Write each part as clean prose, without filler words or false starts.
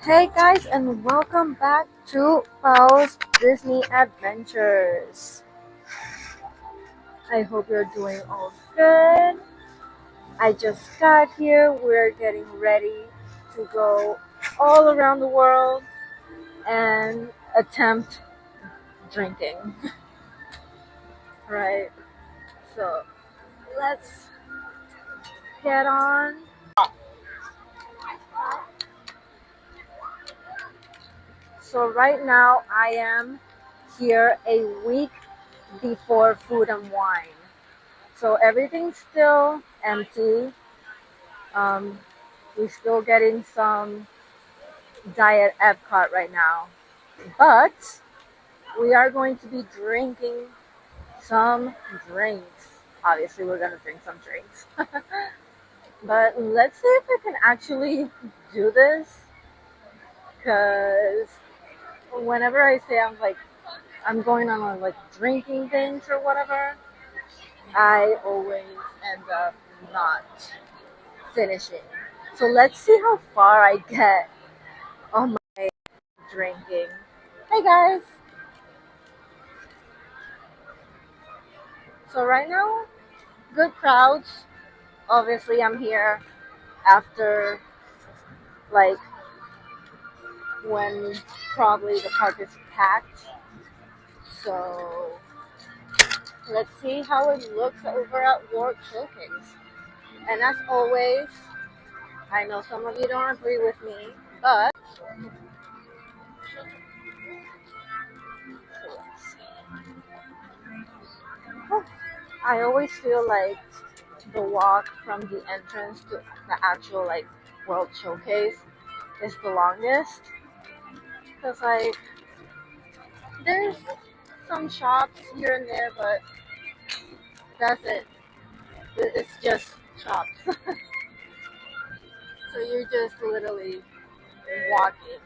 Hey guys, and welcome back to Pao's Disney Adventures. I hope you're doing all good. I just got here. We're getting ready to go all around the world and attempt drinking. Right? So let's get on. So right now I am here a week before Food and Wine. So everything's still empty. We're still getting some diet Epcot right now. But we are going to be drinking some drinks. Obviously, we're going to drink some drinks. But let's see if we can actually do this. Because whenever I say I'm going on drinking things or whatever, I always end up not finishing. So let's see how far I get on my drinking. Hey guys! So right now, good crowds. Obviously, I'm here after like when probably the park is packed. So let's see how it looks over at World Showcase. And as always, I know some of you don't agree with me, but I always feel like the walk from the entrance to the actual World Showcase is the longest. Because there's some shops here and there, but that's it. It's just shops. So you're just literally walking.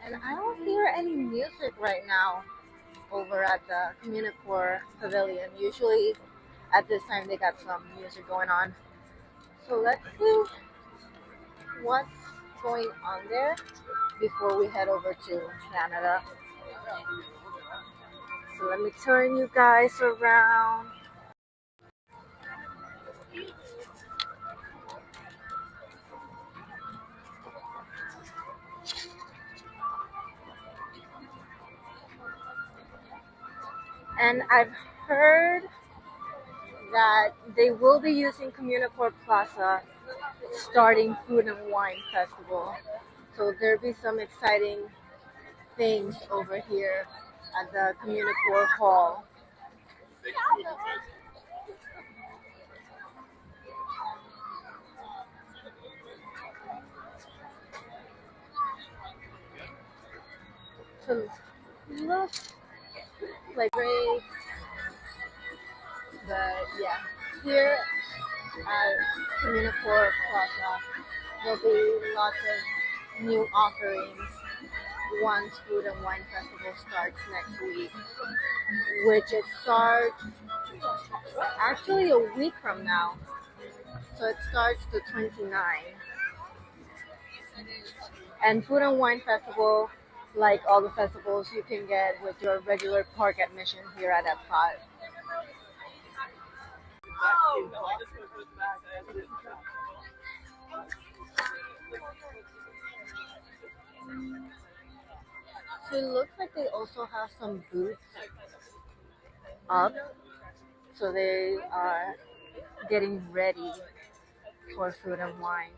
And I don't hear any music right now over at the Communicore Pavilion. Usually at this time they got some music going on. So let's see what's going on there before we head over to Canada. So let me turn you guys around. And I've heard that they will be using Communicore Plaza starting Food and Wine Festival. So there'll be some exciting things over here at the Communicore Hall. So look like great, but yeah, here at Communicore Plaza there'll be lots of new offerings once Food and Wine Festival starts next week, which it starts actually a week from now. So it starts the 29th. And Food and Wine Festival, like all the festivals, you can get with your regular park admission here at Epcot. So it looks like they also have some booths up. So they are getting ready for Food and Wine.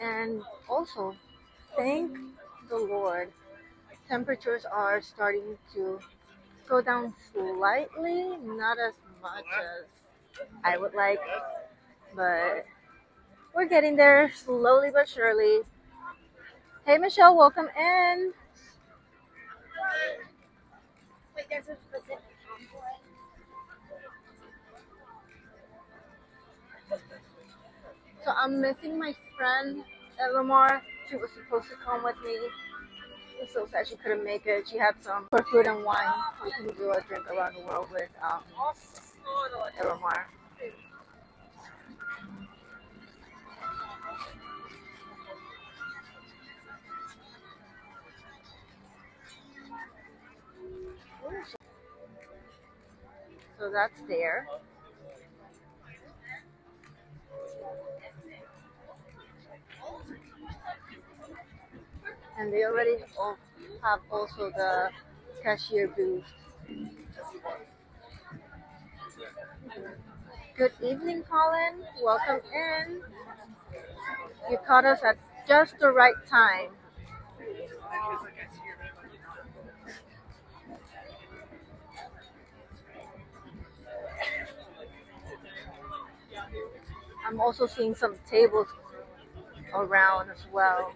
And also, thank the Lord, temperatures are starting to go down slightly, not as much as I would like, but we're getting there slowly but surely. Hey Michelle, welcome in. Wait, there's a specific So I'm missing my friend Eleanor. She was supposed to come with me. I'm so sad she couldn't make it. She had some for food and wine. We can do a drink around the world with Eleanor. So that's there. And they already have also the cashier booth. Good evening, Colin. Welcome in. You caught us at just the right time. I'm also seeing some tables around as well.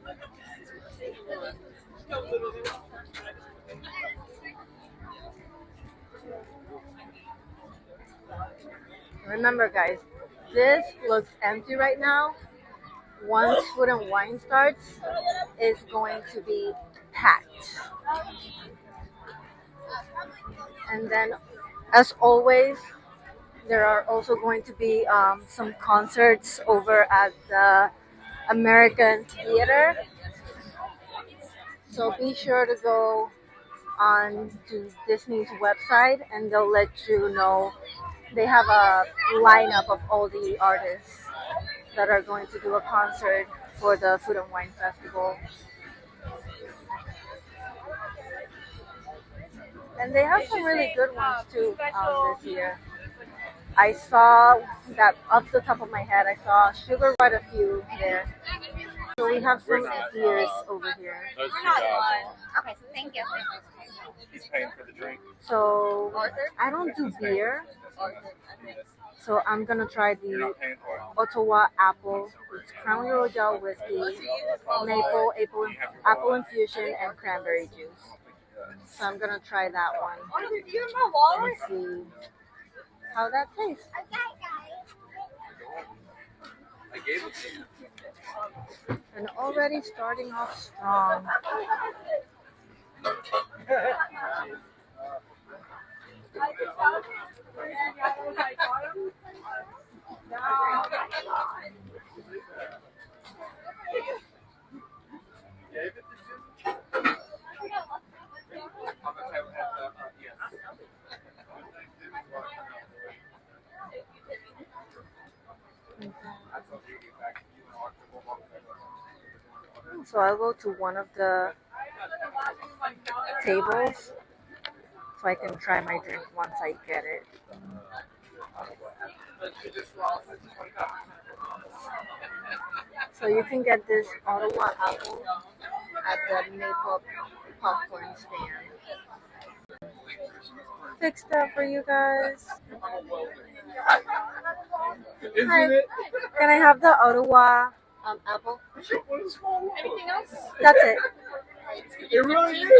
Remember, guys, this looks empty right now. Once food and wine starts, it's going to be packed. And then, as always, there are also going to be some concerts over at the American Theater. So be sure to go on to Disney's website and they'll let you know. They have a lineup of all the artists that are going to do a concert for the Food and Wine Festival. And they have some really good ones too this year. I saw that off the top of my head, I saw Sugar quite a few there. So we have some beers over here. Okay, so thank you. He's paying for the drink. So I don't do beer. So I'm gonna try the Ottawa apple. It's Crown Royal whiskey, maple, apple infusion, and cranberry juice. So I'm gonna try that one and see how that tastes. I gave it to you. And already starting off strong. So I'll go to one of the tables so I can try my drink once I get it. So you can get this Ottawa apple at the Maple popcorn stand. Fixed that for you guys. Hi. Can I have the Ottawa apple? Anything else? That's it. It really is.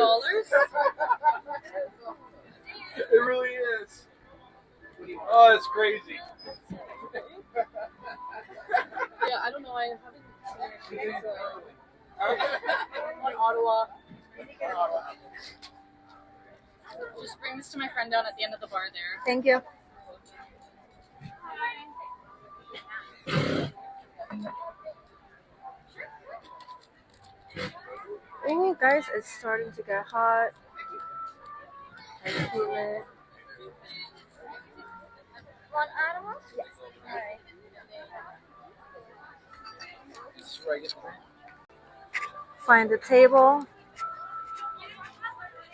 It really is. Oh, it's crazy. Yeah, I don't know. I haven't seen it. On Ottawa. Just bring this to my friend down at the end of the bar there. Thank you. Oh, guys, it's starting to get hot. I feel it. Want animals? Yes. Alright. Find the table.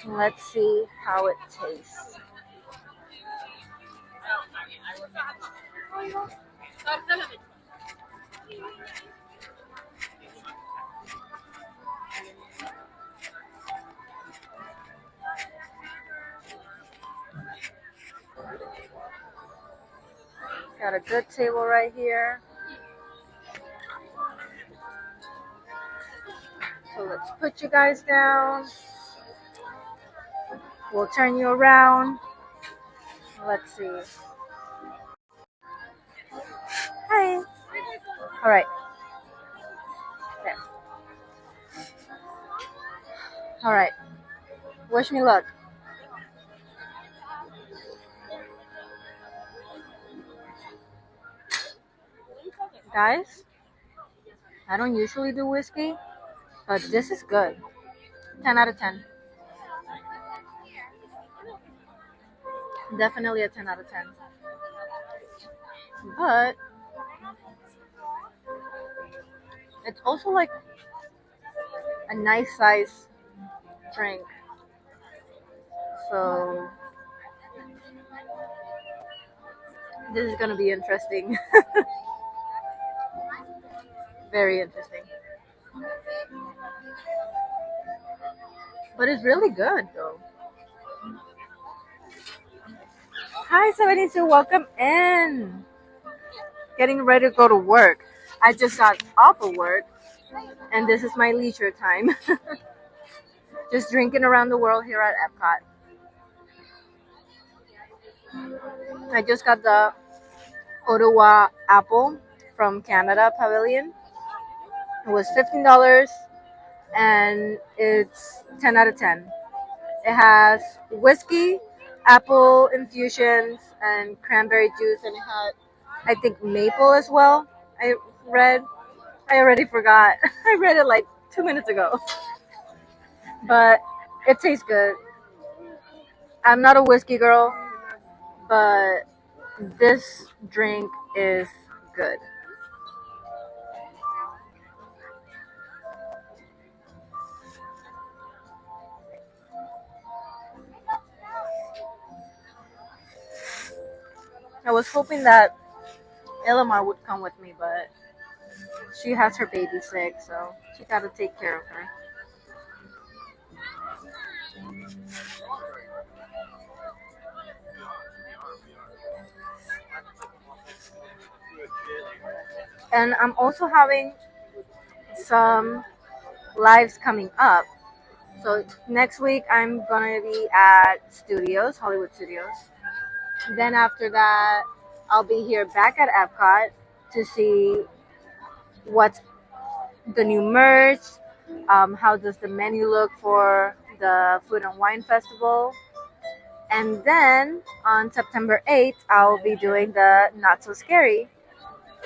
Let's see how it tastes. Got a good table right here. So let's put you guys down. We'll turn you around. Let's see. Hi. All right. All right. Wish me luck. Guys, I don't usually do whiskey, but this is good. 10 out of 10. Definitely a 10 out of 10. But it's also like a nice size drink. So this is gonna be interesting. Very interesting. But it's really good though. Hi 72, welcome in. Getting ready to go to work. I just got off of work and this is my leisure time. Just drinking around the world here at Epcot. I just got the Ottawa apple from Canada Pavilion. It was $15 and it's 10 out of 10. It has whiskey, apple infusions, and cranberry juice, and it had, I think, maple as well. I read. I already forgot. I read it like 2 minutes ago. But it tastes good. I'm not a whiskey girl, but this drink is good. I was hoping that Elamar would come with me, but she has her baby sick, so she got to take care of her. And I'm also having some lives coming up. So next week I'm gonna be at Studios, Hollywood Studios. Then after that, I'll be here back at Epcot to see what's the new merch. How does the menu look for the Food and Wine Festival? And then on September 8th, I'll be doing the Not So Scary.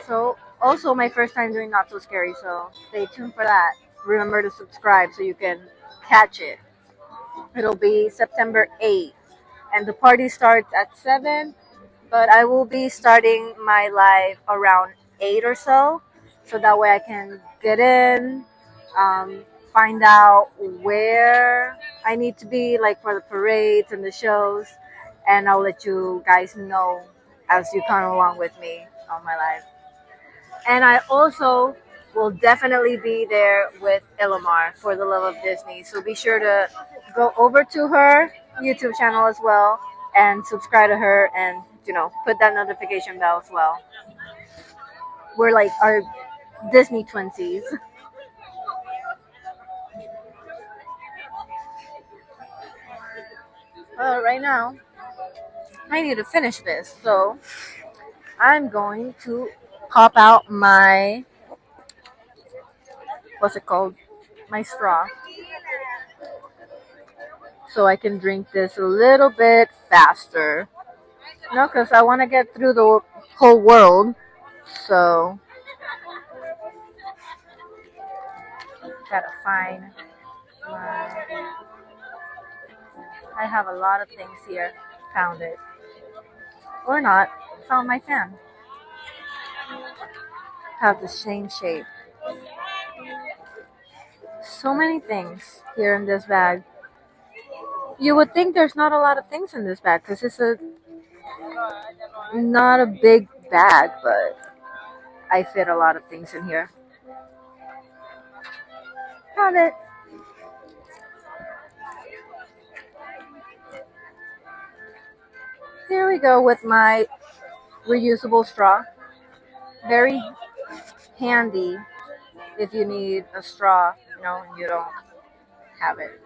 So also my first time doing Not So Scary, so stay tuned for that. Remember to subscribe so you can catch it. It'll be September 8th. And the party starts at 7, but I will be starting my live around 8 or so. So that way I can get in, find out where I need to be, like for the parades and the shows. And I'll let you guys know as you come along with me on my live. And I also will definitely be there with Ilamar for the love of Disney. So be sure to go over to her YouTube channel as well and subscribe to her and, put that notification bell as well. We're like our Disney twinsies. Right now, I need to finish this. So I'm going to pop out my, what's it called? My straw. So I can drink this a little bit faster. Because I want to get through the whole world. So, gotta find my. I have a lot of things here. Found it. Or not. Found my fan. Have the same shape. So many things here in this bag. You would think there's not a lot of things in this bag because it's not a big bag, but I fit a lot of things in here. Found it. Here we go with my reusable straw. Very handy if you need a straw, and you don't have it.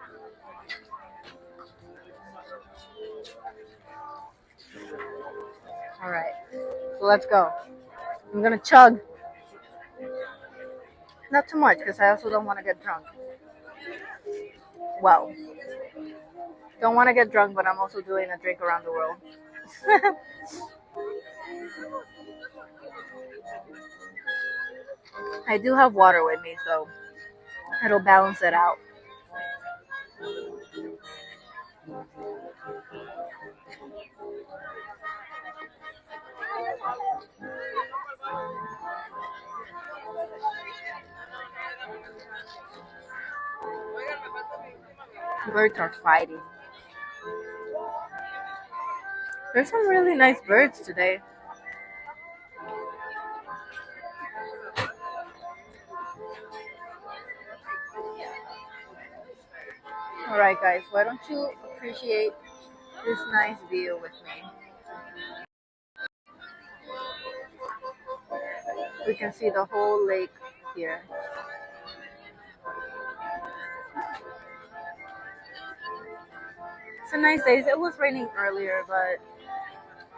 All right, so let's go. I'm gonna chug. Not too much because I also don't want to get drunk. Well, don't want to get drunk, but I'm also doing a drink around the world. I do have water with me, so it'll balance it out. Birds are fighting. There's some really nice birds today. Alright, guys, why don't you appreciate this nice view with me? We can see the whole lake here. It's a nice day. It was raining earlier, but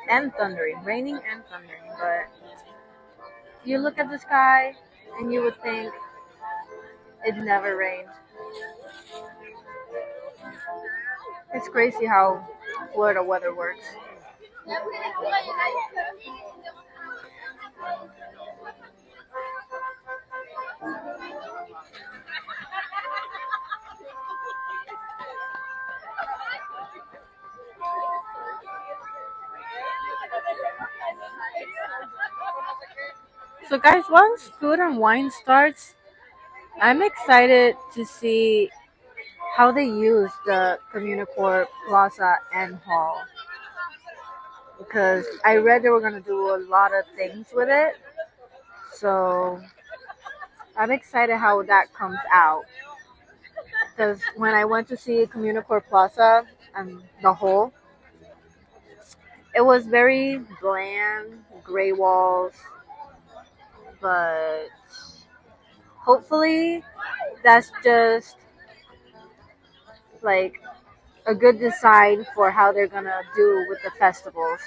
and thundering, raining and thundering. But you look at the sky and you would think it never rained. It's crazy how Florida weather works. So, guys, once Food and Wine starts, I'm excited to see how they use the Communicore Plaza and Hall because I read they were going to do a lot of things with it. So I'm excited how that comes out because when I went to see Communicore Plaza and the Hall, it was very bland, gray walls, but hopefully that's just like a good design for how they're gonna do with the festivals.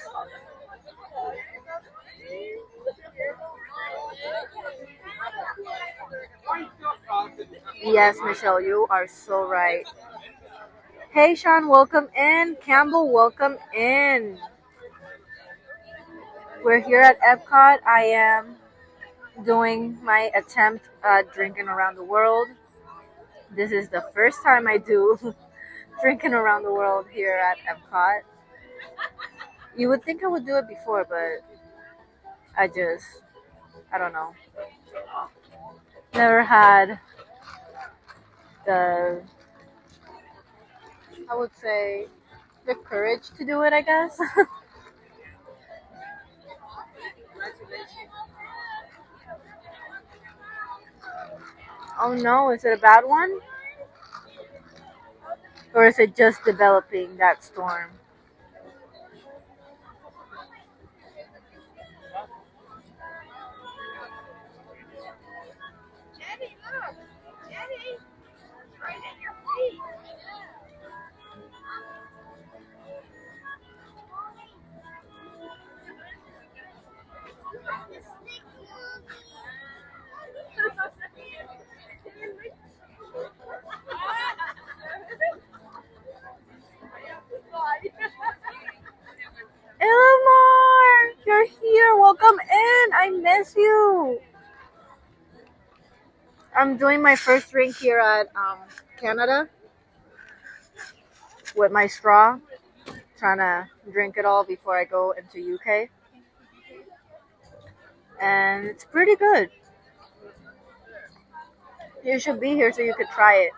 Yes, Michelle, you are so right. Hey, Sean, welcome in. Campbell, welcome in. We're here at Epcot. I am doing my attempt at drinking around the world. This is the first time I do drinking around the world here at Epcot. You would think I would do it before, but I just, I don't know. Never had the, I would say, the courage to do it, I guess. Oh no, is it a bad one? Or is it just developing that storm? Ilmar, you're here. Welcome in. I miss you. I'm doing my first drink here at Canada with my straw. Trying to drink it all before I go into UK. And it's pretty good. You should be here so you could try it.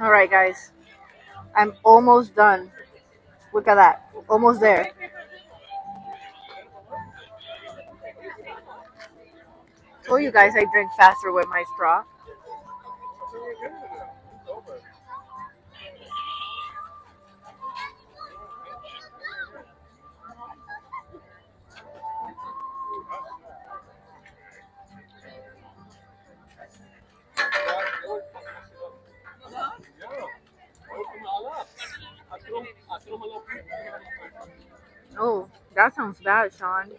All right, guys. I'm almost done. Look at that. Almost there. Told you guys I drink faster with my straw. That sounds bad, Sean.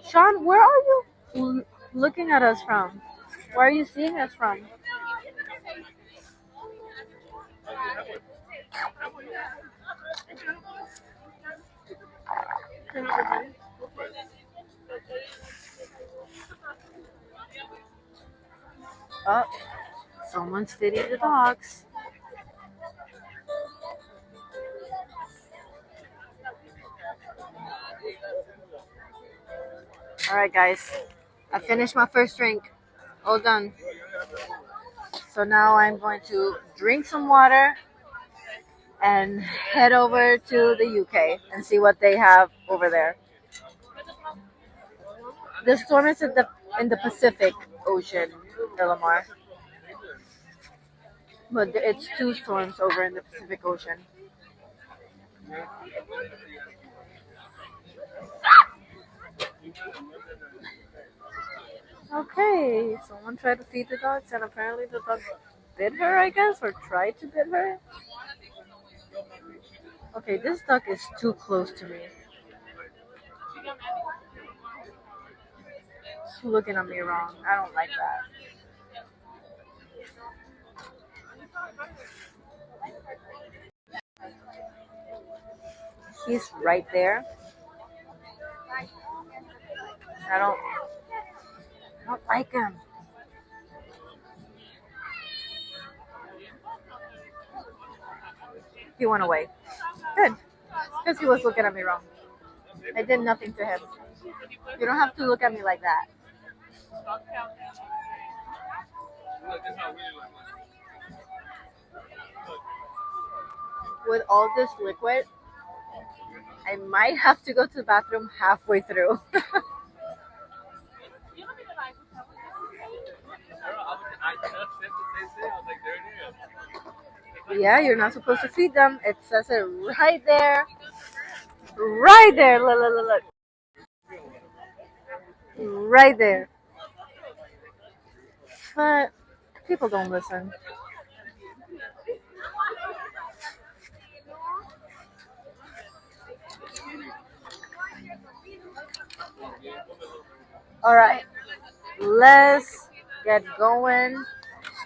Sean, where are you looking at us from? Where are you seeing us from? Oh, someone's feeding the dogs. All right, guys. I finished my first drink. All done. So now I'm going to drink some water and head over to the UK and see what they have over there. The storm is in the Pacific Ocean, Illamar. But it's two storms over in the Pacific Ocean. Okay, someone tried to feed the dogs and apparently the dog bit her, I guess, or tried to bit her. Okay, this duck is too close to me. It's looking at me wrong. I don't like that. He's right there. I don't like him. He went away. Good. Because he was looking at me wrong. I did nothing to him. You don't have to look at me like that. With all this liquid, I might have to go to the bathroom halfway through. Yeah, you're not supposed to feed them. It says it right there. Right there. Look, look, look, look. Right there. But people don't listen. All right, let's get going.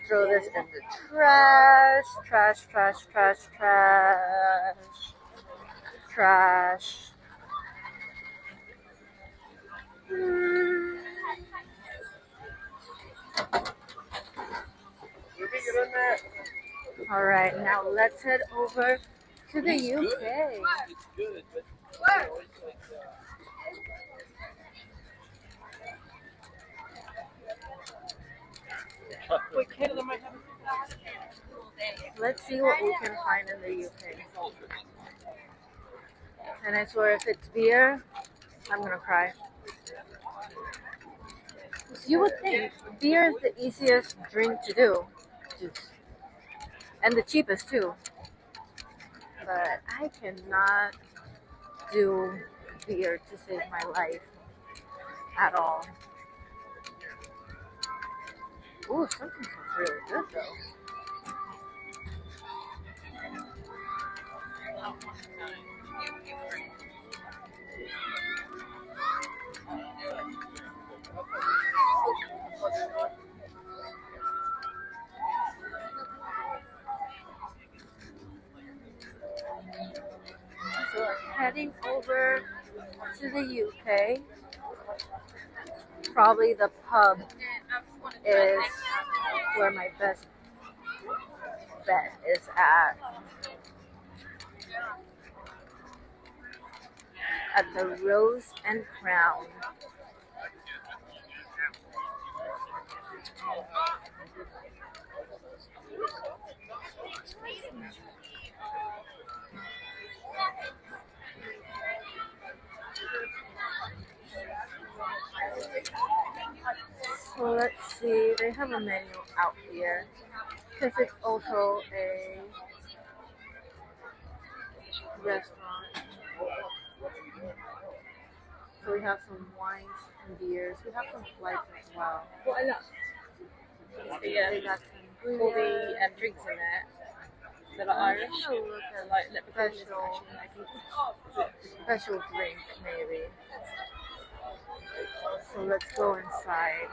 Throw this in the trash. Trash, trash, trash, trash. Trash. All right, now let's head over to the UK. Let's see what we can find in the UK. And I swear, if it's beer, I'm gonna cry. You would think beer is the easiest drink to do, and the cheapest too. But I cannot do beer to save my life at all. Ooh, something smells really good though. So heading over to the UK, probably the pub is where my best bet is at the Rose and Crown. So let's see, they have a menu out here because it's also a restaurant. So we have some wines and beers. We have some flights as well. Yeah, They got some movie and drinks in that. that are Irish. I'm gonna look at Like leprechaun is special actually, I think, special drink maybe. So let's go inside.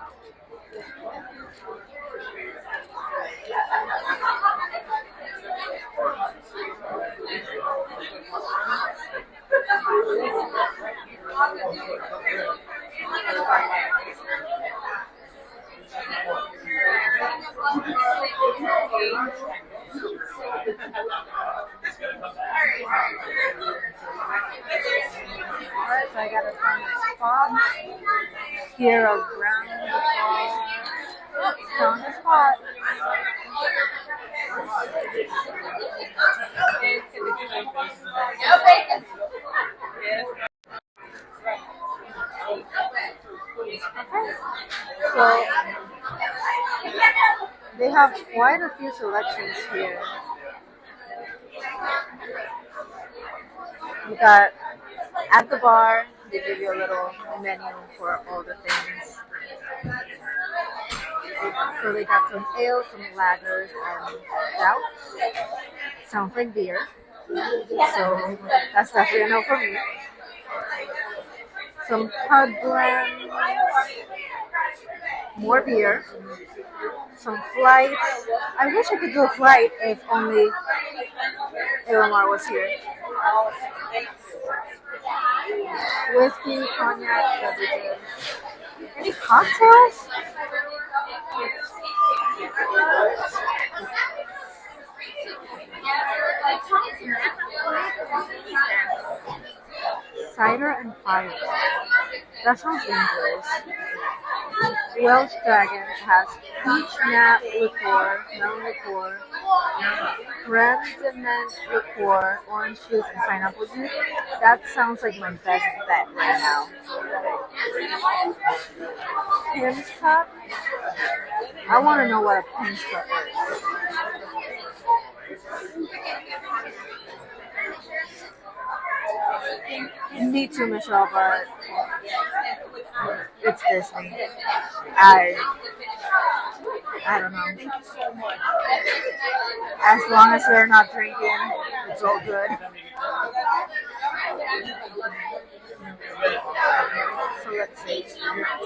Alright, so I gotta find a spot. Here around the bar. Found a spot. So they have quite a few selections here. You got at the bar, they give you a little menu for all the things. So they got some ale, some lagers, and stouts. Sounds like beer. So that's definitely a no for me. Some pub blend, more beer, some flights. I wish I could do a flight if only Ilmar was here. Whiskey, cognac, beverages. Any cocktails? Cider and fire. That sounds dangerous. Welsh Dragon has peach nut liqueur, melon liqueur, Remdiment liqueur, orange juice, and pineapple juice. That sounds like my best bet right now. Pim's cup. I want to know what a Pim's cup is. Me too, Michelle, but it's Disney. I don't know. As long as they're not drinking, it's all good. So let's see.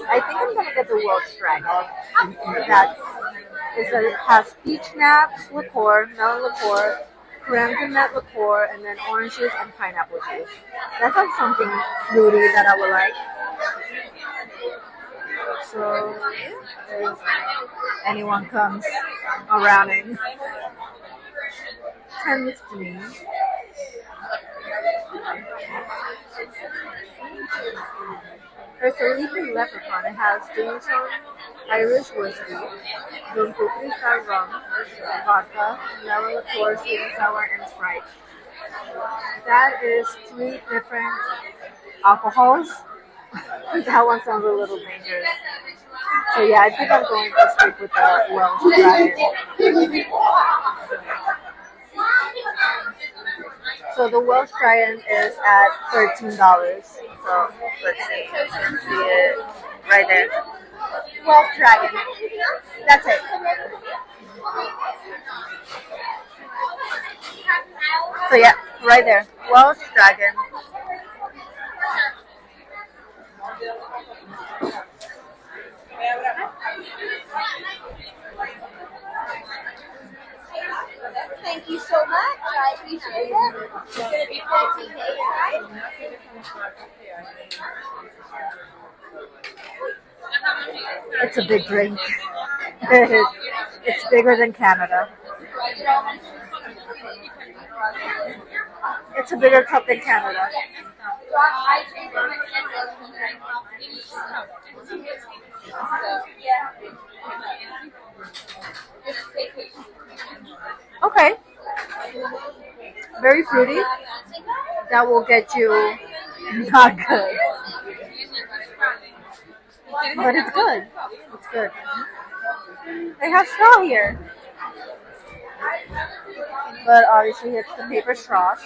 I think I'm gonna get the Welsh Dragon. That has peach naps, liqueur, melon liqueur, Remdiment liqueur, and then orange juice and pineapple juice. That sounds something fruity that I would like. So if anyone comes around and tends to me, there's a leaping leprechaun. It has Jameson, Irish whiskey, Don Cuprista rum, vodka, melon liqueur, sweet and sour, and Sprite. That is 3 different alcohols. That one sounds a little dangerous. So yeah, I think I'm going to stick with the Welsh Dragon. So the Welsh Dragon is at $13. So let's see. You can see it right there. Welsh Dragon. That's it. So yeah, right there. Welsh Dragon. Thank you so much. I appreciate it. It's going to be 14K, right? It's a big drink. It's bigger than Canada. It's a bigger cup than Canada. Okay. Very fruity. That will get you not good. But it's good. It's good. They have straw here. But obviously it's the paper straws.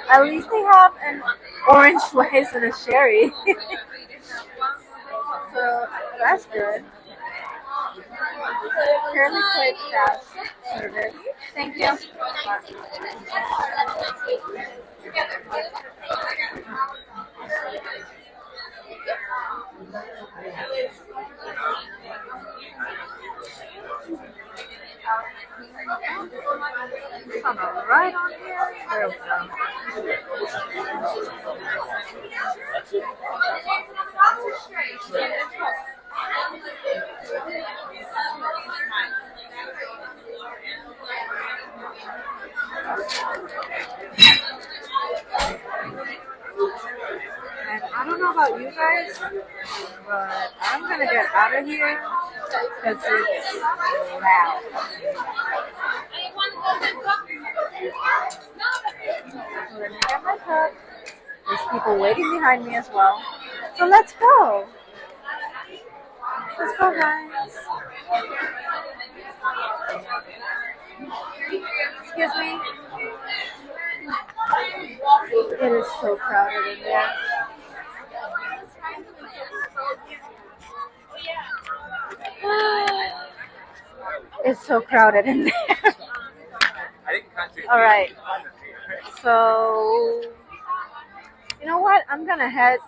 At least they have an orange slice and a sherry. So that's good. Fairly quick, fast service. Thank you. Come on, right on here. There we go. And I don't know about you guys, but I'm gonna get out of here because it's loud. So let me get my cup. There's people waiting behind me as well. So let's go. Let's go, guys. Excuse me. It is so crowded in there. It's so crowded in there. I didn't contact All right. So, you know what? I'm gonna head.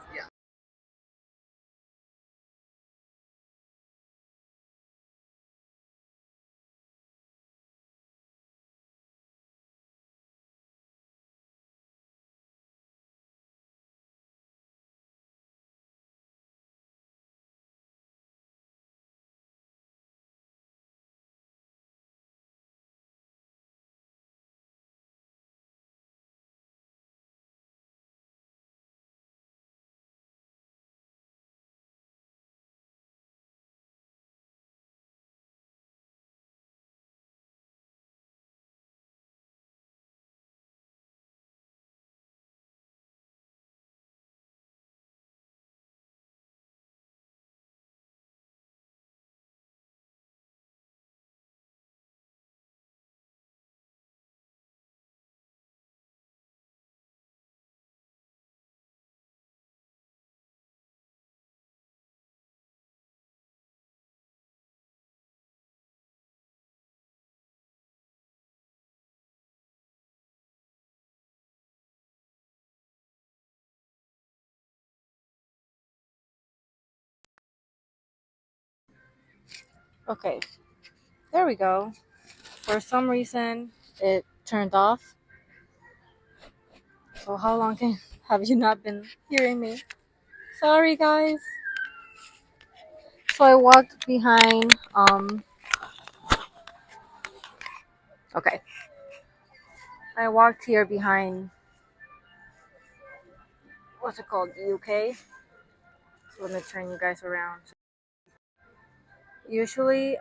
Okay, there we go. For some reason, it turned off. So how long have you not been hearing me? Sorry, guys. So I walked behind. Okay. I walked here behind. What's it called? UK. So let me turn you guys around. Usually,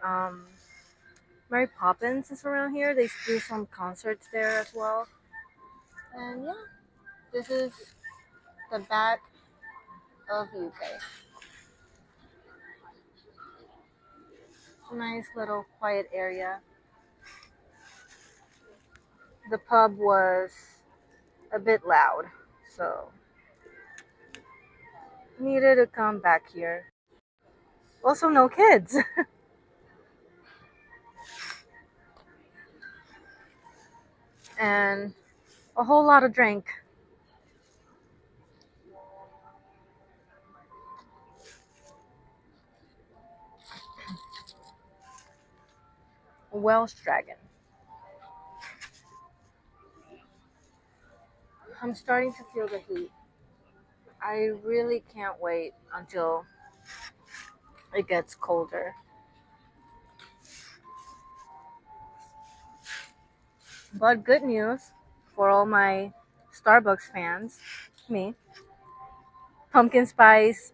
Mary Poppins is around here. They do some concerts there as well. And yeah, this is the back of UK. It's a nice little quiet area. The pub was a bit loud, so needed to come back here. Also, no kids. And a whole lot of drink. Welsh Dragon. I'm starting to feel the heat. I really can't wait until it gets colder. But good news for all my Starbucks fans, me. Pumpkin spice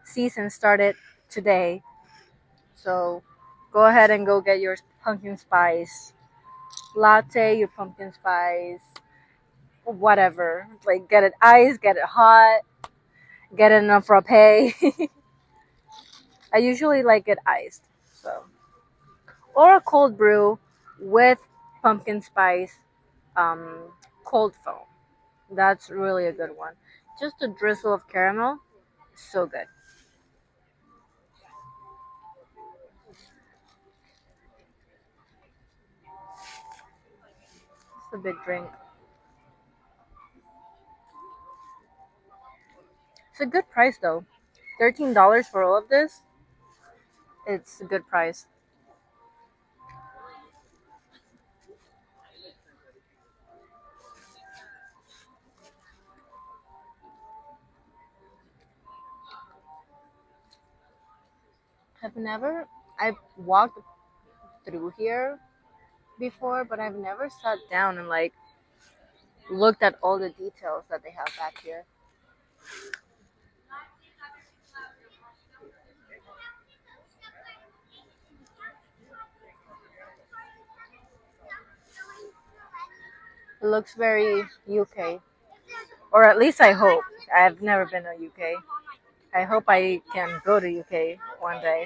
season started today. So go ahead and go get your pumpkin spice latte, your pumpkin spice, whatever. Like get it iced, get it hot, get it in a frappe. I usually like it iced. So or a cold brew with pumpkin spice um, cold foam. That's really a good one. Just a drizzle of caramel, so good. a big drink. It's a good price though. $13 for all of this. It's a good price. I've walked through here before, but I've never sat down and like looked at all the details that they have back here. It looks very UK, or at least I hope. I've never been to UK. I hope I can go to UK one day.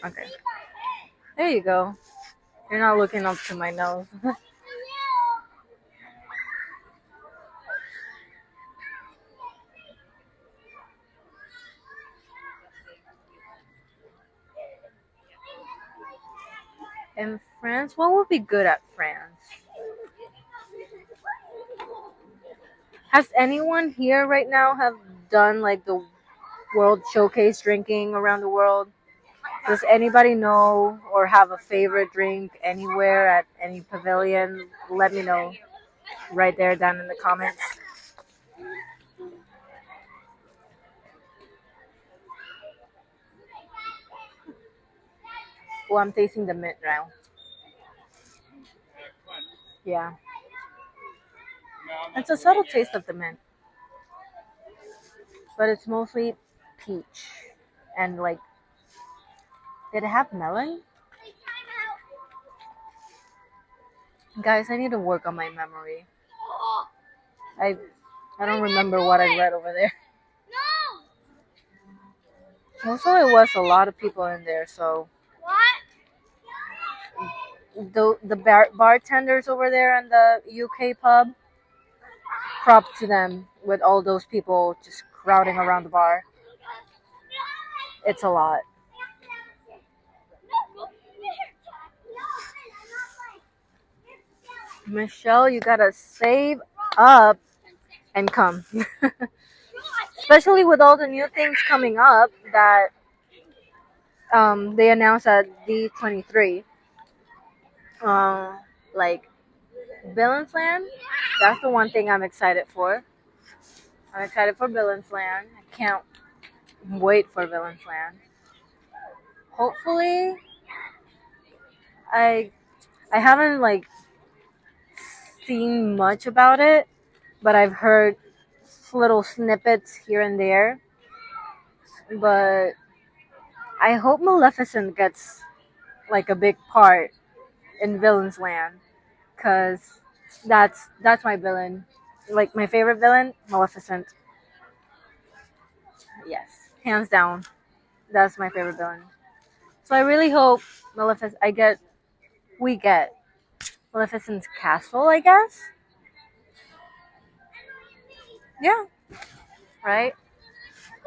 Okay, there you go. You're not looking up to my nose. In France, what would be good at France? Has anyone here right now have done like the World Showcase drinking around the world? Does anybody know or have a favorite drink anywhere at any pavilion? Let me know right there down in the comments. Oh, I'm tasting the mint now. Yeah. It's a subtle taste of the mint, but it's mostly peach. And like, did it have melon? Guys, I need to work on my memory. I I don't remember what I read over there. Also, it was a lot of people in there, so the bartenders over there in the UK pub, prop to them with all those people just crowding around the bar. It's a lot. Michelle, you gotta save up and come. Especially with all the new things coming up that they announced at D23. Like Villain's Land, that's the one thing I'm excited for. I'm excited for Villain's Land. I can't wait for Villain's Land. Hopefully, I I haven't like seen much about it, but I've heard little snippets here and there. But I hope Maleficent gets like a big part in Villain's Land, cause that's my villain. Like my favorite villain, Maleficent. Yes, hands down, that's my favorite villain. So I really hope we get Maleficent's castle. I guess. Yeah. Right.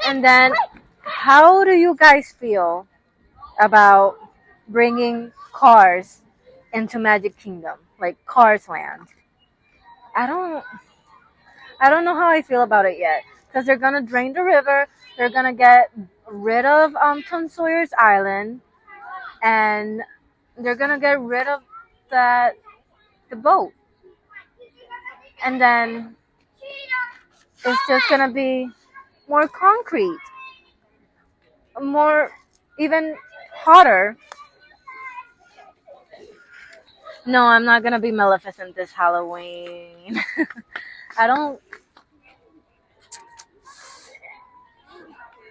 And then, how do you guys feel about bringing cars into Magic Kingdom, like Cars Land? I don't, I don't know how I feel about it yet, because they're gonna drain the river. They're gonna get rid of Tom Sawyer's Island, and they're gonna get rid of that the boat, and then it's just gonna be more concrete, more even hotter. No, I'm not gonna be Maleficent this Halloween. I don't.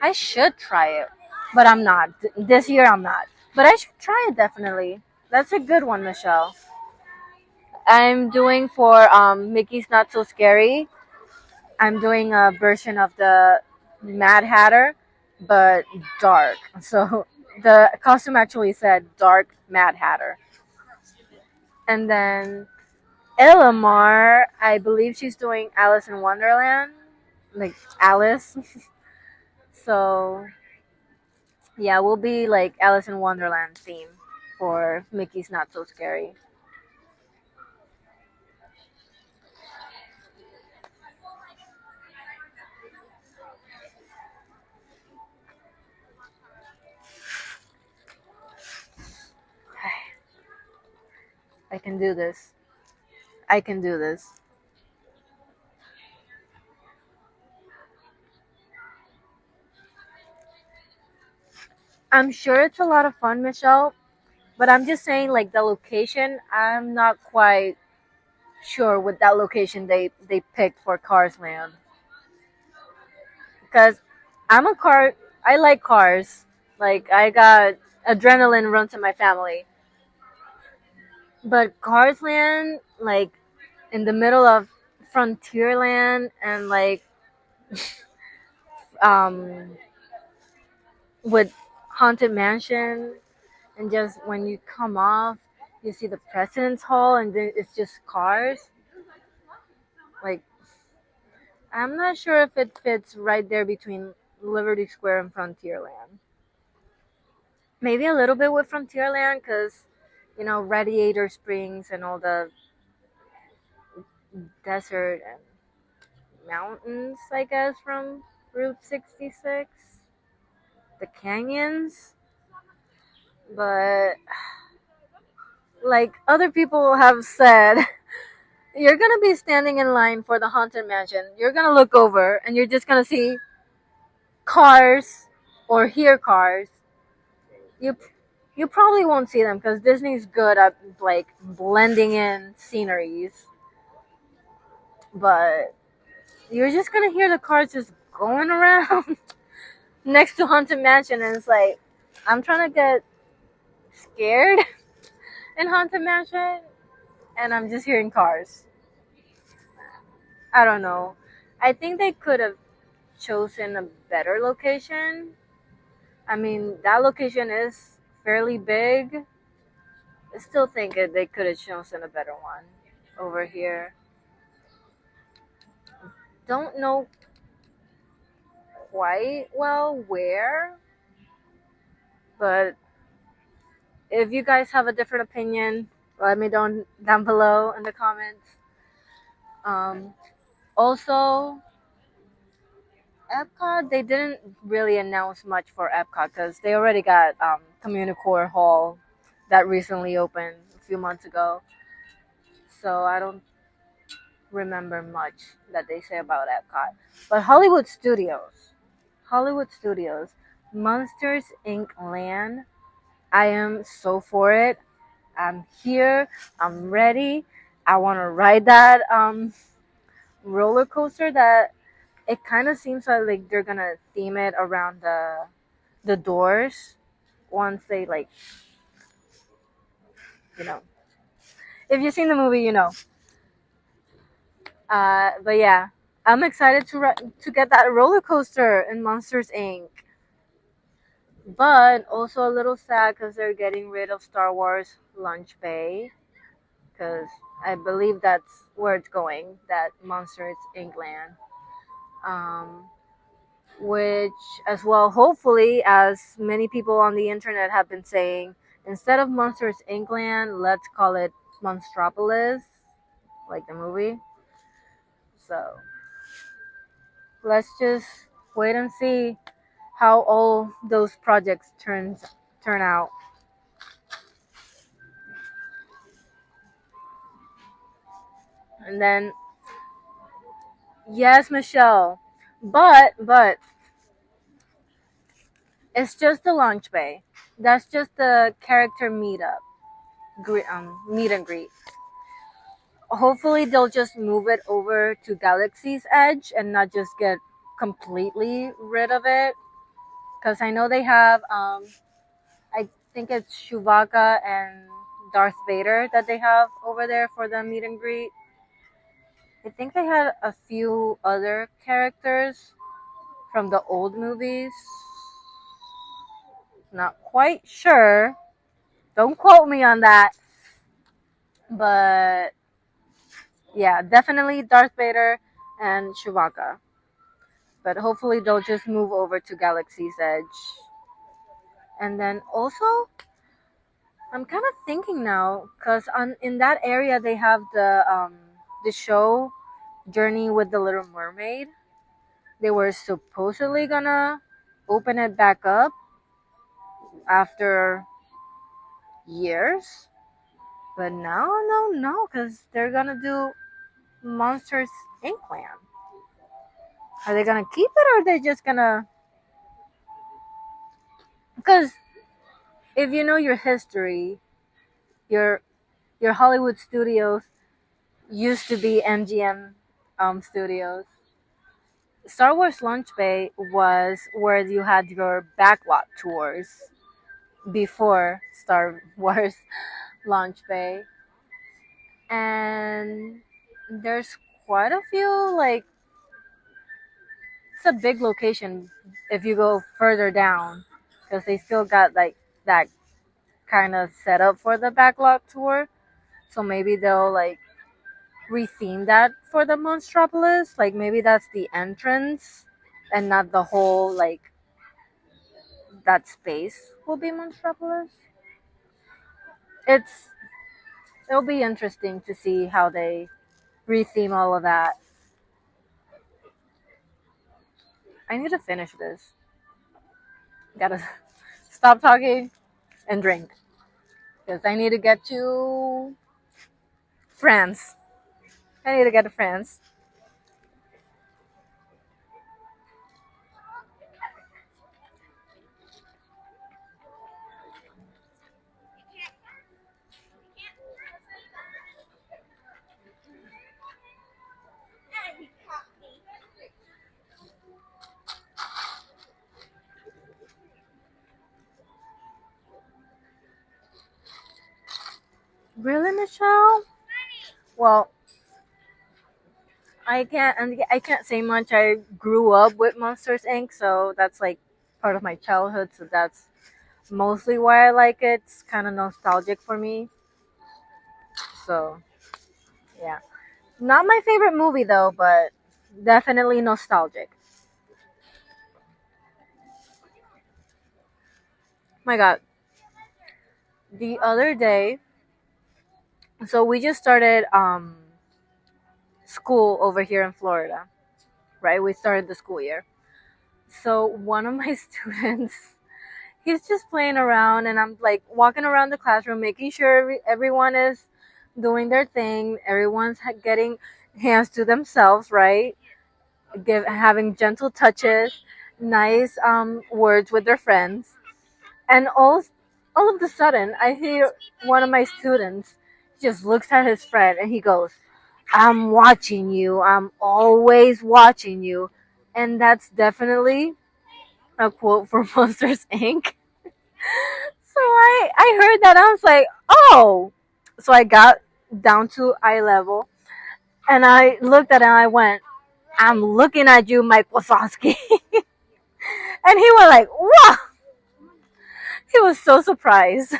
I should try it, but I'm not. This year I'm not. But I should try it definitely. That's a good one, Michelle. I'm doing for Mickey's Not So Scary. I'm doing a version of the Mad Hatter, but dark. So the costume actually said Dark Mad Hatter. And then Elamar, I believe she's doing Alice in Wonderland, like Alice. So yeah, we'll be like Alice in Wonderland theme. for Mickey's Not So Scary. I can do this. I can do this. I'm sure it's a lot of fun, Michelle, but I'm just saying, like, the location, I'm not quite sure with that location they picked for Cars Land. Because I like cars. Like, I got adrenaline runs in my family. But Cars Land, like, in the middle of Frontierland and, like, um, with Haunted Mansion, and just when you come off, you see the President's Hall, and then it's just cars. Like, I'm not sure if it fits right there between Liberty Square and Frontierland. Maybe a little bit with Frontierland, because, Radiator Springs and all the desert and mountains, I guess, from Route 66, the canyons. But, like other people have said, you're gonna be standing in line for the Haunted Mansion. You're gonna look over and you're just gonna see cars or hear cars. You you probably won't see them because Disney's good at, like, blending in sceneries. But you're just gonna hear the cars just going around next to Haunted Mansion, and it's like, I'm trying to get scared in Haunted Mansion, and I'm just hearing cars. I don't know. I think they could have chosen a better location. I mean, that location is fairly big. I still think they could have chosen a better one over here. Don't know quite well where, but if you guys have a different opinion, let me down below in the comments. Also, Epcot, they didn't really announce much for Epcot because they already got Communicore Hall that recently opened a few months ago. So I don't remember much that they say about Epcot. But Hollywood Studios, Monsters Inc. Land, I am so for it. I'm here. I'm ready. I want to ride that roller coaster that it kind of seems like they're gonna theme it around the doors once they, like, you know if you've seen the movie, but yeah, I'm excited to get that roller coaster in Monsters Inc. But also a little sad because they're getting rid of Star Wars Lunch Bay, because I believe that's where it's going, that Monsters Inc. land. Which, as well, hopefully, as many people on the internet have been saying, instead of Monsters Inc. land, let's call it Monstropolis, like the movie. So let's just wait and see how all those projects turn out. And then, yes, Michelle, but it's just the launch bay. That's just the character meet and greet. Hopefully they'll just move it over to Galaxy's Edge and not just get completely rid of it. Because I know they have, I think it's Chewbacca and Darth Vader that they have over there for the meet and greet. I think they had a few other characters from the old movies. Not quite sure. Don't quote me on that. But yeah, definitely Darth Vader and Chewbacca. But hopefully they'll just move over to Galaxy's Edge. And then also, I'm kind of thinking now, cause on in that area they have the show Journey with the Little Mermaid. They were supposedly gonna open it back up after years, but now I don't know, cause they're gonna do Monsters Inc. Land. Are they gonna keep it, or are they just gonna? Because if you know your history, your your Hollywood studios used to be MGM studios. Star Wars Launch Bay was where you had your backlot tours before Star Wars Launch Bay, and there's quite a few, like, it's a big location if you go further down, because they still got like that kind of setup for the backlot tour. So maybe they'll like retheme that for the Monstropolis. Like maybe that's the entrance and not the whole, like, that space will be Monstropolis. It's it'll be interesting to see how they retheme all of that. I need to finish this. Gotta stop talking and drink, because I need to get to France. I need to get to France. Really, Michelle? Well, I can't say much. I grew up with Monsters Inc., so that's like part of my childhood. So that's mostly why I like it. It's kind of nostalgic for me. So yeah, not my favorite movie though, but definitely nostalgic. My God, the other day, so we just started school over here in Florida, right? We started the school year. So one of my students, he's just playing around, and I'm like walking around the classroom making sure everyone is doing their thing, everyone's getting hands to themselves, right? Having gentle touches, nice words with their friends. And all of a sudden I hear one of my students just looks at his friend and he goes, "I'm watching you, I'm always watching you." And that's definitely a quote from Monsters Inc. So I heard that, I was like, oh. So I got down to eye level and I looked at it and I went, "I'm looking at you, Mike Wazowski." And he was like, "Wow." He was so surprised.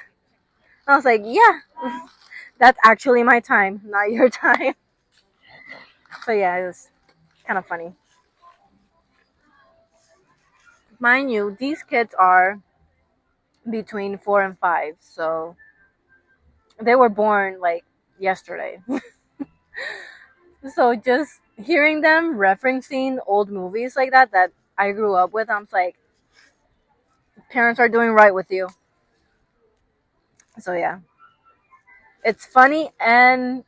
I was like, "Yeah, that's actually my time, not your time." So yeah, it was kind of funny. Mind you, these kids are between 4 and 5, so they were born like yesterday. So just hearing them referencing old movies like that I grew up with, I'm like, parents are doing right with you. So yeah, it's funny and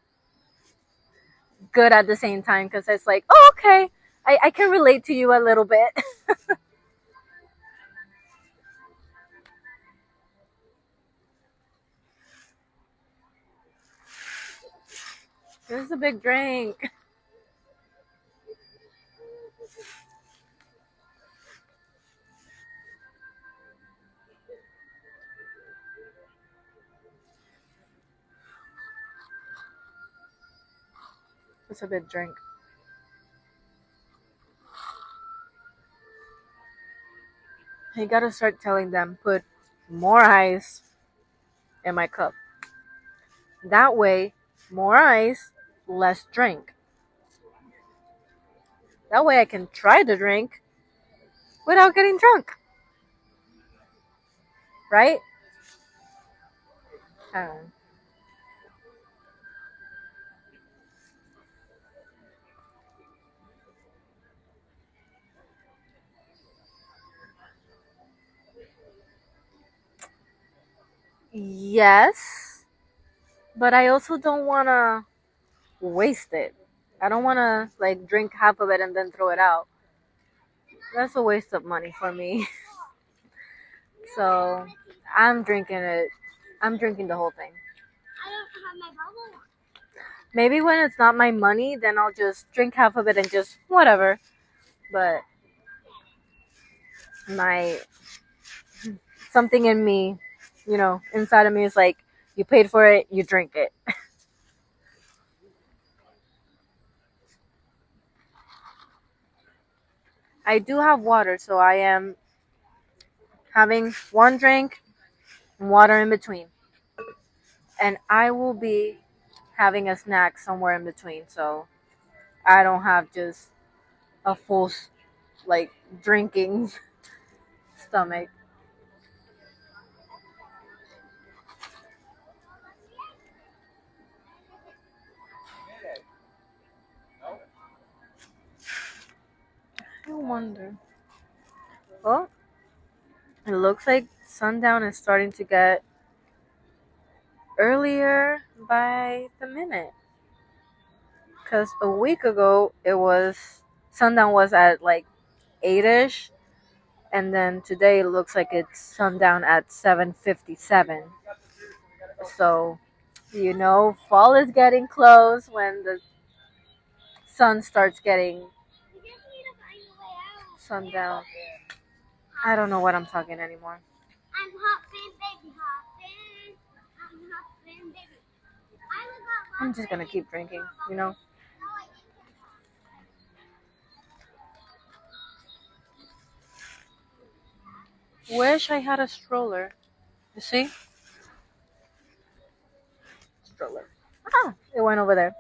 good at the same time, because it's like, oh, okay, I can relate to you a little bit. This is a big drink. It's a big drink. You gotta start telling them, put more ice in my cup. That way, more ice, less drink. That way I can try to drink without getting drunk, right? Um, yes, but I also don't want to waste it. I don't want to like drink half of it and then throw it out. That's a waste of money for me. So I'm drinking it. I'm drinking the whole thing. I don't have my bubble. Maybe when it's not my money, then I'll just drink half of it and just whatever. But my something in me, inside of me is like, you paid for it, you drink it. I do have water, so I am having one drink and water in between. And I will be having a snack somewhere in between, so I don't have just a full like drinking stomach. I wonder. Well, it looks like sundown is starting to get earlier by the minute. Because a week ago, sundown was at like 8ish, and then today it looks like it's sundown at 7:57. So, fall is getting close when the sun starts getting sundown. I don't know what I'm talking anymore. I'm hopping, baby, hopping. I'm hopping, baby. I'm just gonna keep drinking. Wish I had a stroller. You see? Stroller. Ah, it went over there.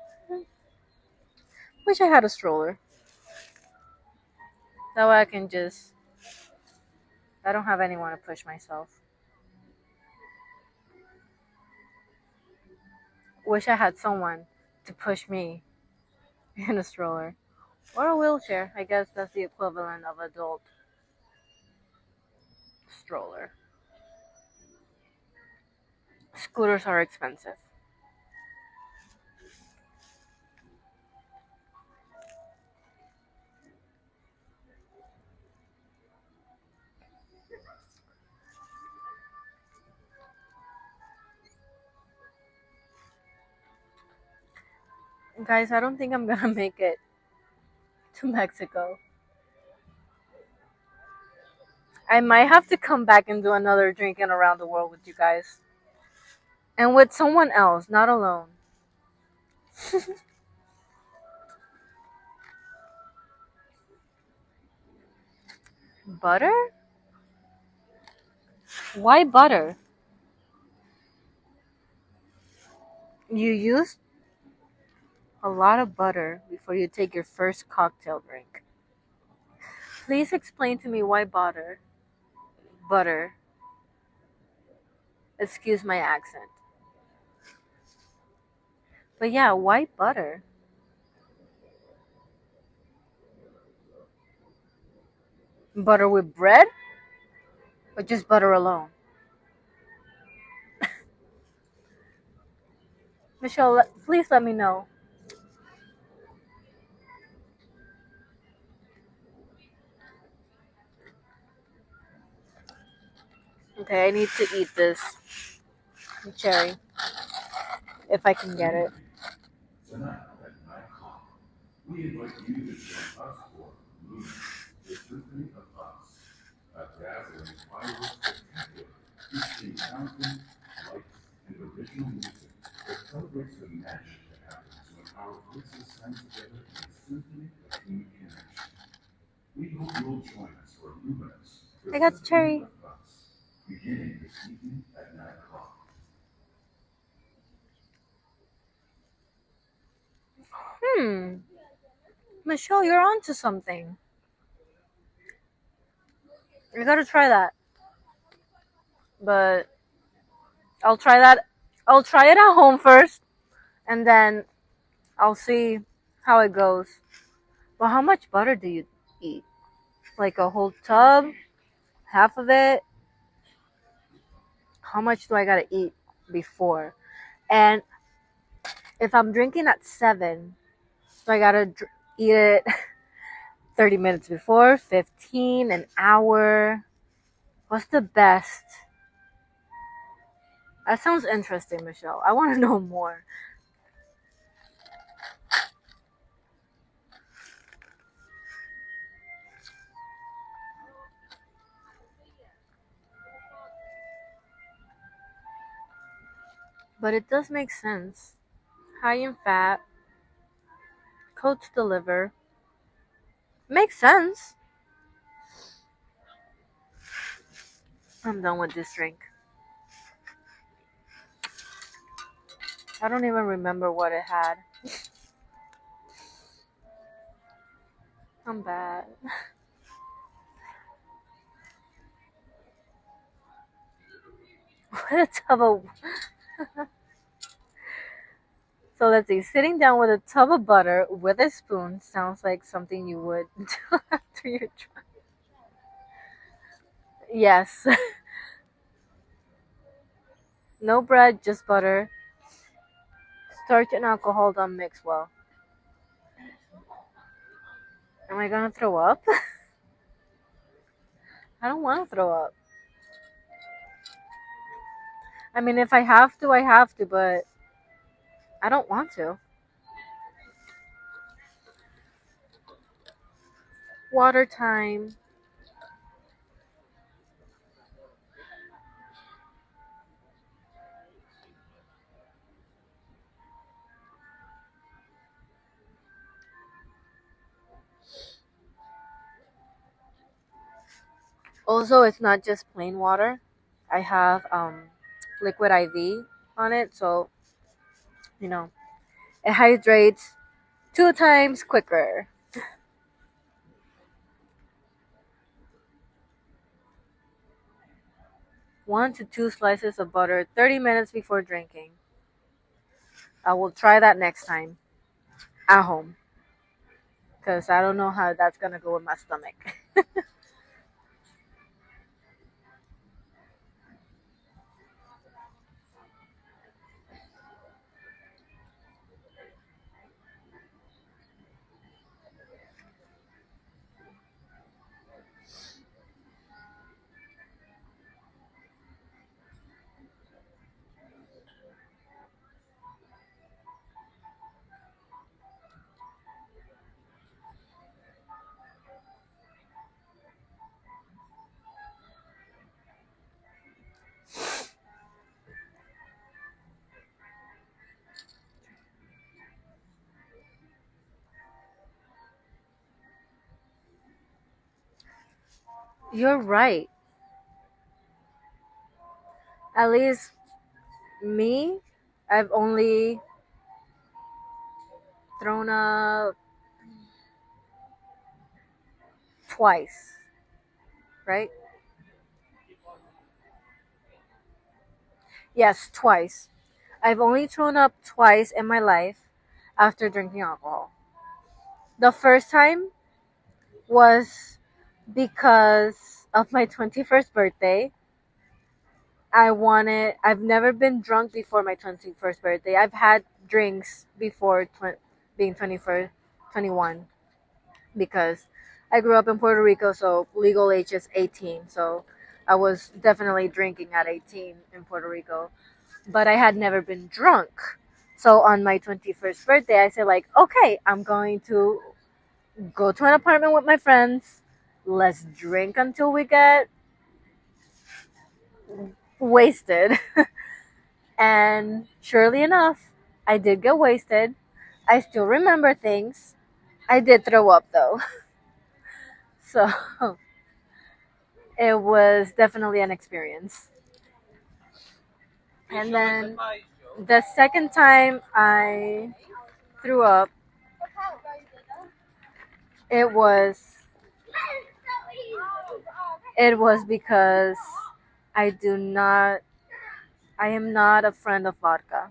Wish I had a stroller. That way I don't have anyone to push myself. Wish I had someone to push me in a stroller. Or a wheelchair. I guess that's the equivalent of adult stroller. Scooters are expensive. Guys, I don't think I'm gonna make it to Mexico. I might have to come back and do another drinking around the world with you guys. And with someone else, not alone. Butter? Why butter? You use a lot of butter before you take your first cocktail drink. Please explain to me why butter. Butter. Excuse my accent. But yeah, why butter? Butter with bread? Or just butter alone? Michelle, please let me know. Okay, I need to eat this cherry if I can get it. Tonight at 9 o'clock, we invite you to join us for Moon, the Symphony of Us, a dazzling fireworks spectacular featuring fountains, lights, and original music that celebrates the magic that happens when our voices sound together in a symphony of human connection. We hope you'll join us for Luminous, the I got the cherry. Symphony of Us, beginning this evening at 9 o'clock. Michelle, you're onto something. You gotta try that. But I'll try that I'll try it at home first, and then I'll see how it goes. Well, how much butter do you eat? Like a whole tub? Half of it? How much do I gotta eat before? And if I'm drinking at 7, so I gotta eat it 30 minutes before, 15, an hour. What's the best? That sounds interesting, Michelle. I want to know more. But it does make sense. High in fat, coats the liver. Makes sense. I'm done with this drink. I don't even remember what it had. I'm bad. What a tub of. So let's see. Sitting down with a tub of butter with a spoon sounds like something you would do after your drunk. Yes. No bread, just butter. Starch and alcohol don't mix well. Am I gonna throw up? I don't want to throw up. I mean, if I have to, I have to, but I don't want to. Water time. Also, it's not just plain water. I have liquid IV on it, so you know it hydrates 2 times quicker. 1 to 2 slices of butter 30 minutes before drinking. I will try that next time at home because I don't know how that's gonna go with my stomach. You're right. At least me, I've only thrown up twice, right? Yes, twice. I've only thrown up twice in my life after drinking alcohol. The first time was because of my 21st birthday. I've never been drunk before my 21st birthday. I've had drinks before being 21st, 21 because I grew up in Puerto Rico, so legal age is 18. So I was definitely drinking at 18 in Puerto Rico, but I had never been drunk. So on my 21st birthday, I said like, okay, I'm going to go to an apartment with my friends. Let's drink until we get wasted. And surely enough, I did get wasted. I still remember things. I did throw up though. So it was definitely an experience. And then the second time I threw up, it was it was because I do not I am not a friend of vodka,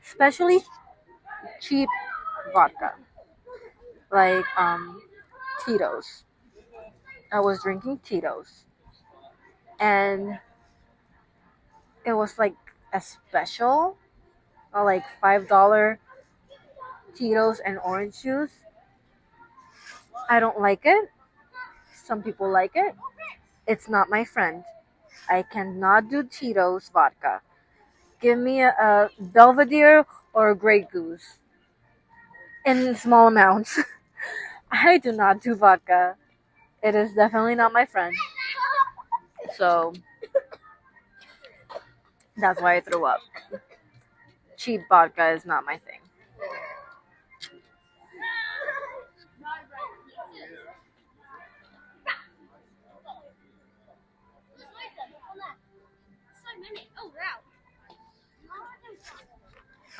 especially cheap vodka, like Tito's. I was drinking Tito's, and it was like a special, or like $5 Tito's and orange juice. I don't like it. Some people like it. It's not my friend. I cannot do Tito's vodka. Give me a Belvedere or a Grey Goose in small amounts. I do not do vodka. It is definitely not my friend. So that's why I threw up. Cheap vodka is not my thing.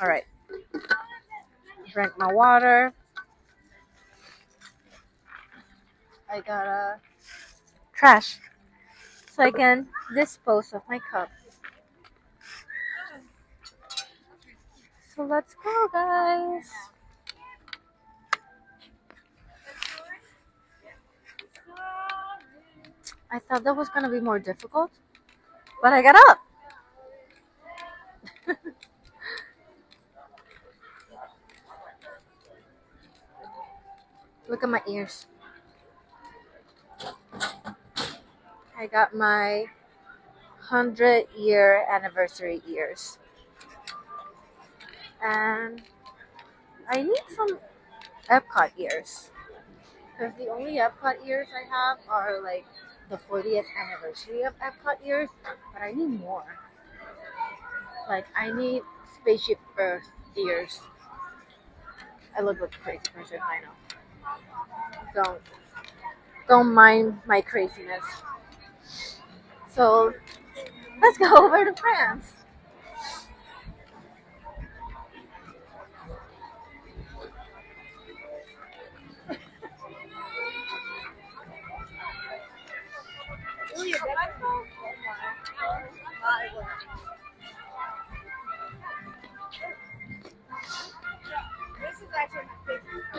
Alright. Drank my water. I got a trash so I can dispose of my cup. So let's go, guys. I thought that was gonna be more difficult, but I got up. Look at my ears. I got my 100-year anniversary ears. And I need some Epcot ears. Because the only Epcot ears I have are like the 40th anniversary of Epcot ears. But I need more. Like, I need Spaceship Earth ears. I look like a crazy person, I know. Don't mind my craziness. So let's go over to France. This is actually my favorite.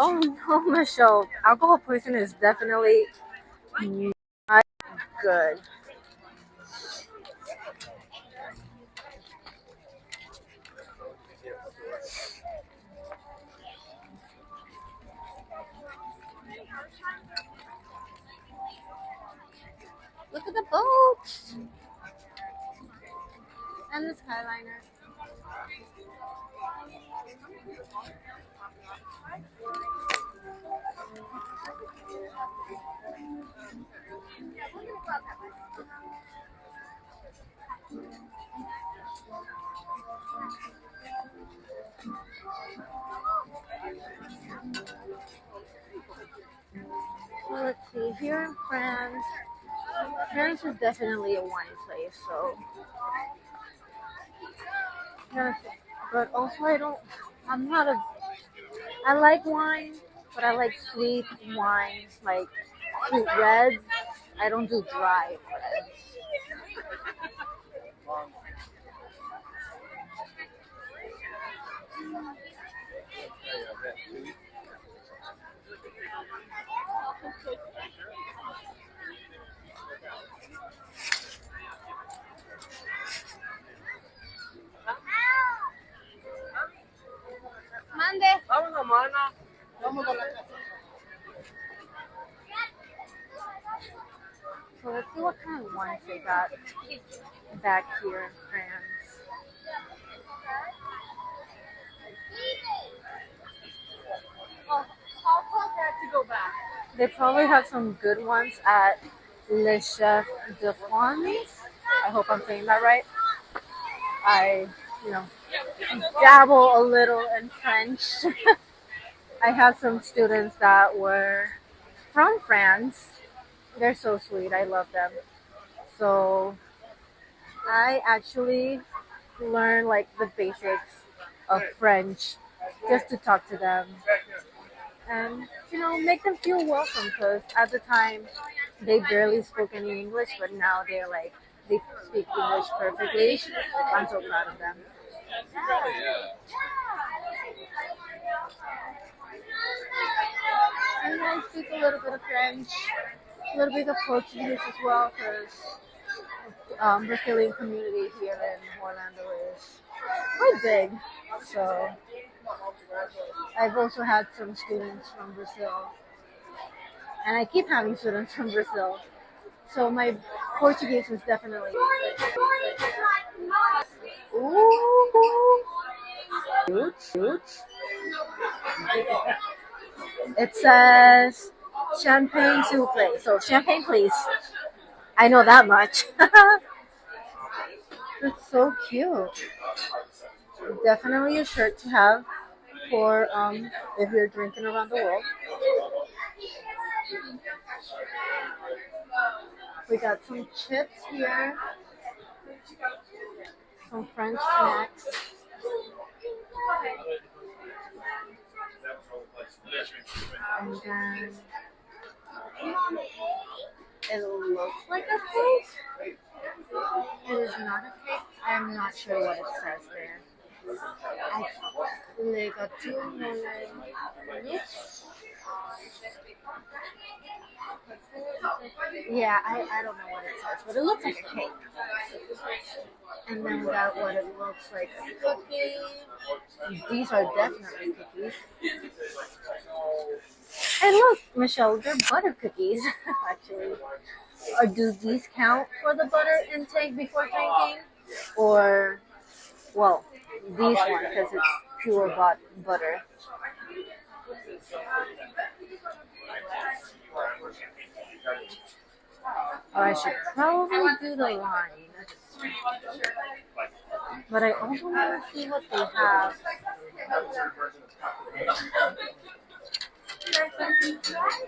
Oh no, Michelle. Alcohol poisoning is definitely not good. Look at the boats and the Skyliner. So let's see, here in France, France is definitely a wine place, so yes, but also I'm not a, I like wine, but I like sweet wines, like sweet reds. I don't do dry reds. Mande. Vámonos, mana. So let's see what kind of wines they got back here in France. I'll call Dad to go back. They probably have some good ones at Le Chef de France. I hope I'm saying that right. I, you know, dabble a little in French. I have some students that were from France. They're so sweet. I love them. So I actually learn like the basics of French just to talk to them and make them feel welcome because at the time they barely spoke any English, but now they're like they speak English perfectly. I'm so proud of them. And I speak a little bit of French, a little bit of Portuguese as well because Brazilian community here in Orlando is quite big. So I've also had some students from Brazil, and I keep having students from Brazil. So my Portuguese is definitely. Ooh, cute. It says champagne souffle. So champagne, please. I know that much. It's so cute. Definitely a shirt to have for if you're drinking around the world. We got some chips here, some French snacks, and then it looks like a cake. It is not a cake. I'm not sure what it says there. Le gâteau moelleux. Yeah, I don't know what it says, but it looks like a cake. And then we got what it looks like a cookie. These are definitely cookies. And look, Michelle, they're butter cookies, actually. Or do these count for the butter intake before drinking? Or, well, these ones, because it's pure butter. Or I should probably do the line. But I also want to see what they have.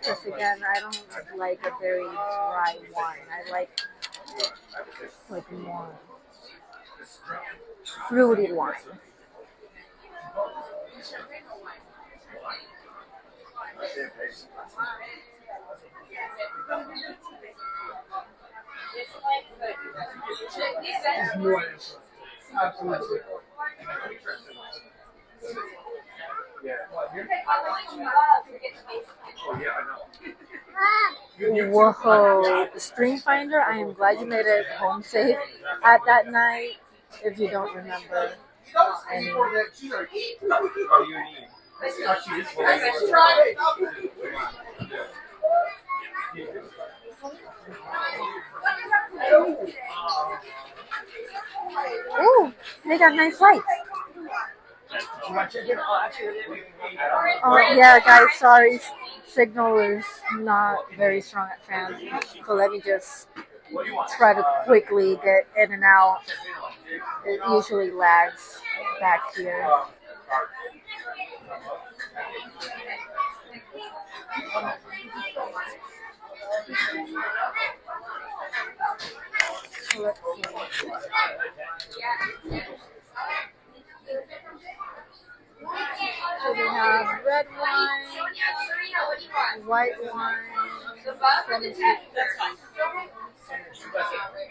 Because again, I don't like a very dry wine. I like more fruity wine. Absolutely. Whoa, Stream Finder, I am glad you made it home safe at that night. If you don't remember any. Ooh, they got nice lights. Oh yeah, guys, sorry, signal is not very strong at fans, so let me just try to quickly get in and out. It usually lags back here. Let's see. So we have red wine, white wine, lemon tea. That's fine.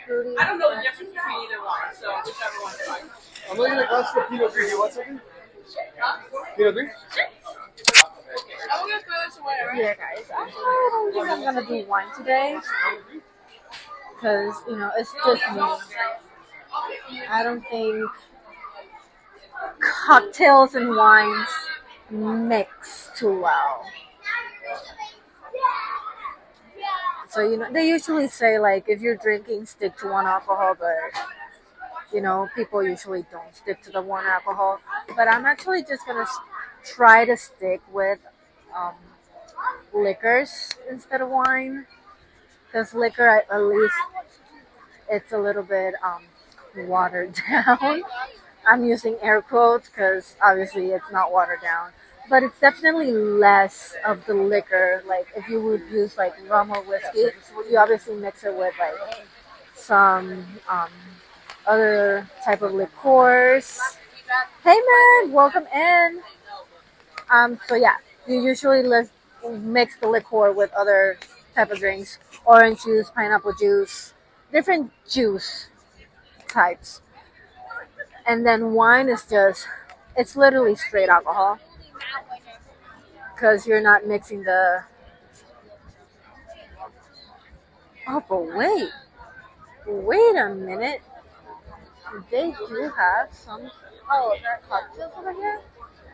Fruity. I don't know the difference between either one, so whichever one's fine. I'm looking at glass for Pinot Gris. You want something? Pinot Gris? I'm gonna throw this away, right? Yeah, guys. I don't think I'm gonna do wine today because it's just me. I don't think cocktails and wines mix too well. So they usually say like if you're drinking, stick to one alcohol, but people usually don't stick to the one alcohol. But I'm actually just gonna try to stick with liquors instead of wine, because liquor at least it's a little bit watered down. I'm using air quotes because obviously it's not watered down, but it's definitely less of the liquor. Like if you would use like rum or whiskey, you obviously mix it with like some other type of liqueurs. Hey man, welcome in. So yeah, you usually mix the liqueur with other type of drinks, orange juice, pineapple juice, different juice types, and then wine is just it's literally straight alcohol because you're not mixing the. Oh, but wait a minute. They do have some. Oh, there are cocktails over here.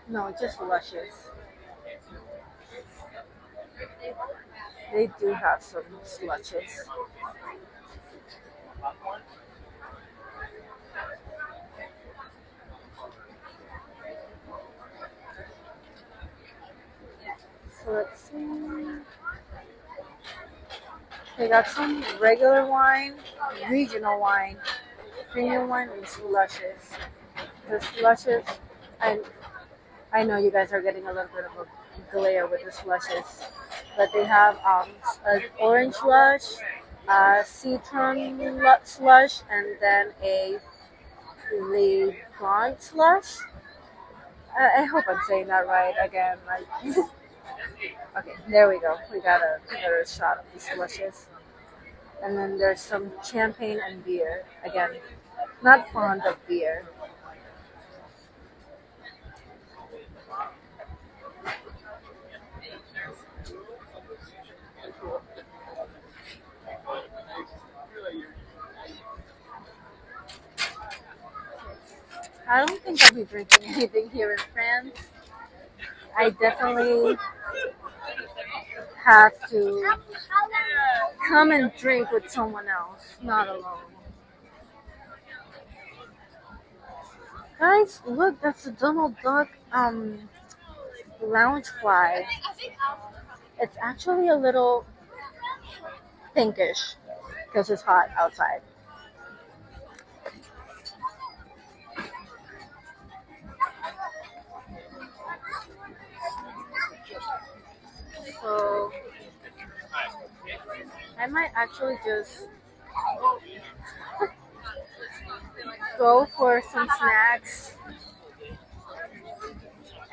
No, just luscious. They do have some slushes. So let's see. They got some regular wine, regional wine, premium wine, and slushes. The slushes, I I know you guys are getting a little bit of a glare with the slushes, but they have an orange slush, a citron slush, and then a Le Blanc slush. I hope I'm saying that right again. Like, okay, there we go. We got another shot of the slushes. And then there's some champagne and beer. Again, not fond of beer. I don't think I'll be drinking anything here in France. I definitely have to come and drink with someone else, not alone. Guys, look, that's a Donald Duck lounge fly. It's actually a little pinkish because it's hot outside. So I might actually just go for some snacks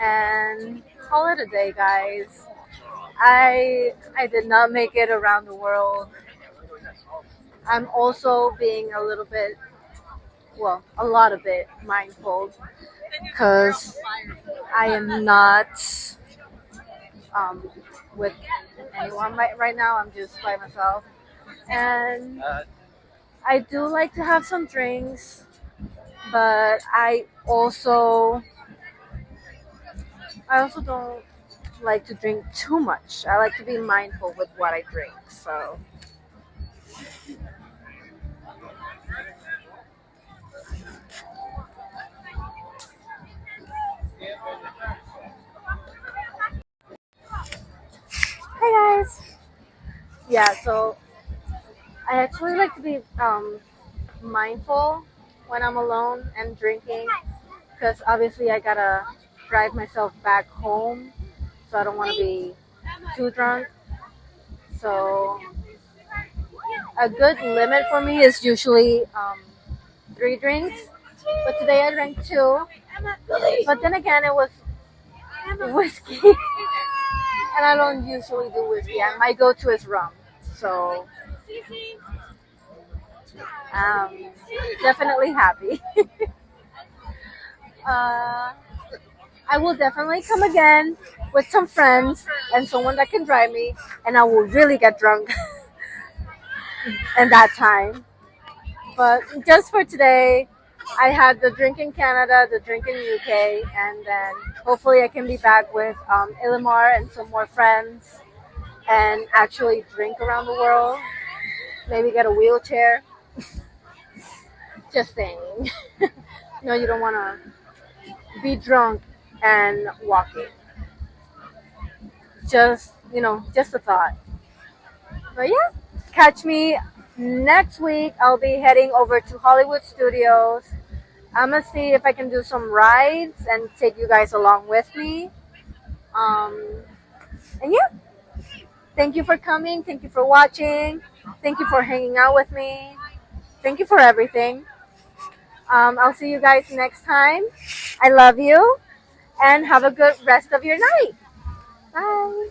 and call it a day, guys. I did not make it around the world. I'm also being a little bit, well, a lot of it mindful because I am not um, with anyone right now. I'm just by myself, and I do like to have some drinks, but I also don't like to drink too much. I like to be mindful with what I drink. So hey guys. Yeah, so I actually like to be mindful when I'm alone and drinking because obviously I gotta drive myself back home, so I don't want to be too drunk. So a good limit for me is usually 3 drinks, but today I drank 2. But then again, it was whiskey, and I don't usually do whiskey. And my go-to is rum. So um, definitely happy. uh, I will definitely come again with some friends and someone that can drive me, and I will really get drunk in that time. But just for today, I had the drink in Canada, the drink in UK, and then hopefully I can be back with Ilimar and some more friends and actually drink around the world. Maybe get a wheelchair. Just saying. No, you don't want to be drunk and walking. Just a thought. But yeah, catch me next week. I'll be heading over to Hollywood Studios I'm gonna see if I can do some rides and take you guys along with me. Um, and yeah, thank you for coming. Thank you for watching. Thank you for hanging out with me. Thank you for everything. I'll see you guys next time. I love you and have a good rest of your night. Bye.